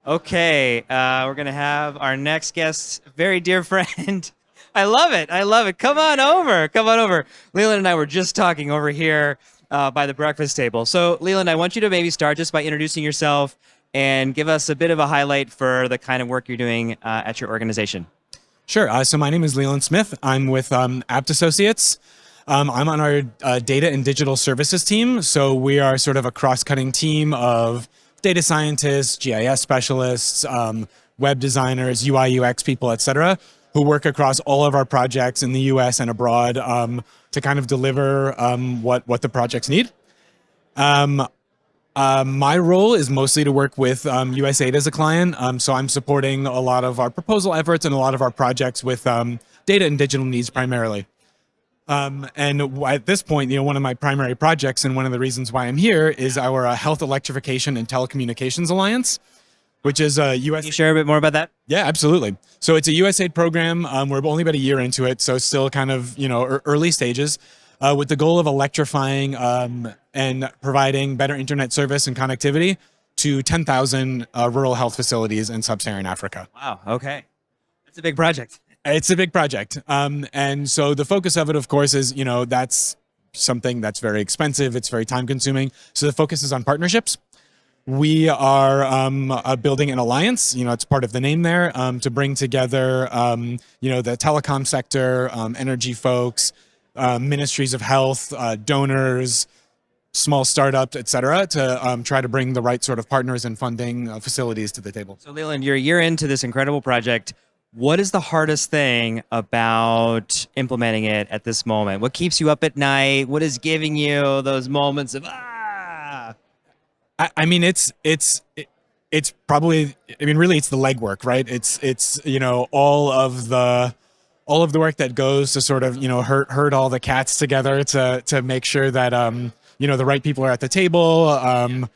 Okay, we're gonna have our next guest, very dear friend. I love it. I love it. Come on over. Come on over. Leland and I were just talking over here by the breakfast table. So, Leland, I want you to maybe start just by introducing yourself and give us a bit of a highlight for the kind of work you're doing at your organization. Sure. So my name is Leland Smith. I'm with Apt Associates. I'm on our data and digital services team. So we are sort of a cross-cutting team of data scientists, GIS specialists, web designers, UI, UX people, et cetera, who work across all of our projects in the US and abroad to kind of deliver what the projects need. My role is mostly to work with USAID as a client. So I'm supporting a lot of our proposal efforts and a lot of our projects with data and digital needs primarily. And at this point, one of my primary projects and one of the reasons why I'm here is our Health Electrification and Telecommunications Alliance, which is a US. Can you share a bit more about that? Yeah, absolutely. So it's a USAID program. We're only about a year into it, so still kind of early stages, with the goal of electrifying and providing better internet service and connectivity to 10,000 rural health facilities in sub-Saharan Africa. Wow. Okay, that's a big project. It's a big project. And so the focus of it, of course, is, that's something that's very expensive. It's very time consuming. So the focus is on partnerships. We are building an alliance, it's part of the name there, to bring together, the telecom sector, energy folks, ministries of health, donors, small startups, et cetera, to try to bring the right sort of partners and funding facilities to the table. So, Leland, you're a year into this incredible project. What is the hardest thing about implementing it at this moment? What keeps you up at night? What is giving you those moments of I mean, it's probably, really it's the legwork, right? It's all of the work that goes to sort of herd all the cats together to make sure that the right people are at the table.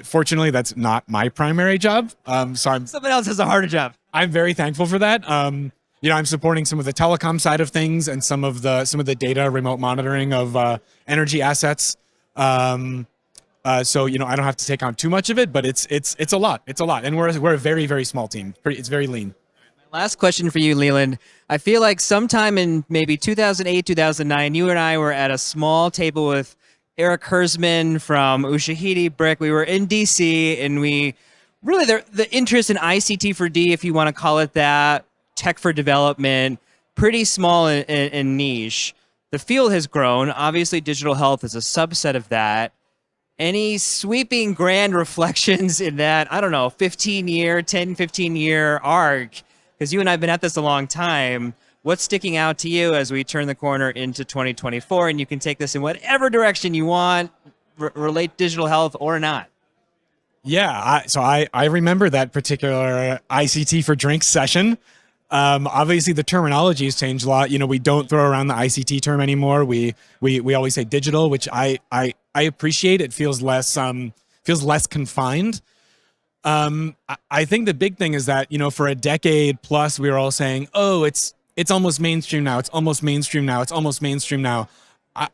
Fortunately, that's not my primary job. So someone else has a harder job. I'm very thankful for that. I'm supporting some of the telecom side of things and some of the data remote monitoring of energy assets. So I don't have to take on too much of it, but it's a lot. It's a lot, and we're a very, very small team. It's very lean. Last question for you, Leland. I feel like sometime in maybe 2008, 2009, you and I were at a small table with Eric Hersman from Ushahidi Brick. We were in DC, and we really, the interest in ICT for D, if you want to call it that, tech for development, pretty small and niche. The field has grown. Obviously, digital health is a subset of that. Any sweeping grand reflections in that, 15 year arc? Because you and I have been at this a long time. What's sticking out to you as we turn the corner into 2024? And you can take this in whatever direction you want, relate digital health or not. Yeah, so I remember that particular ICT for drinks session. Obviously, the terminology has changed a lot. We don't throw around the ICT term anymore. We always say digital, which I appreciate. It feels less confined. I think the big thing is that for a decade plus we were all saying, oh, it's almost mainstream now. It's almost mainstream now. It's almost mainstream now.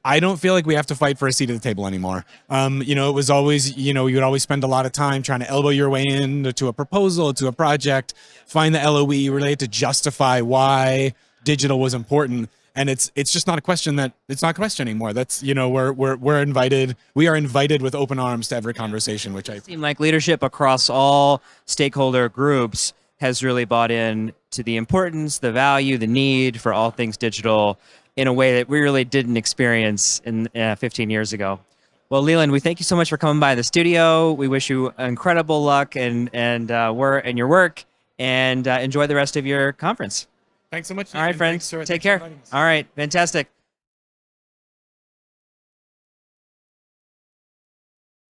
I don't feel like we have to fight for a seat at the table anymore. It was always, you would always spend a lot of time trying to elbow your way in to a proposal, to a project, find the LOE, really to justify why digital was important. And it's just not a question anymore. That's, we're invited. We are invited with open arms to every conversation, which I seem like leadership across all stakeholder groups has really bought in to the importance, the value, the need for all things digital in a way that we really didn't experience in 15 years ago. Well, Leland, we thank you so much for coming by the studio. We wish you incredible luck and your work, and enjoy the rest of your conference. Thanks so much. All right, friends. Take care. All right, fantastic.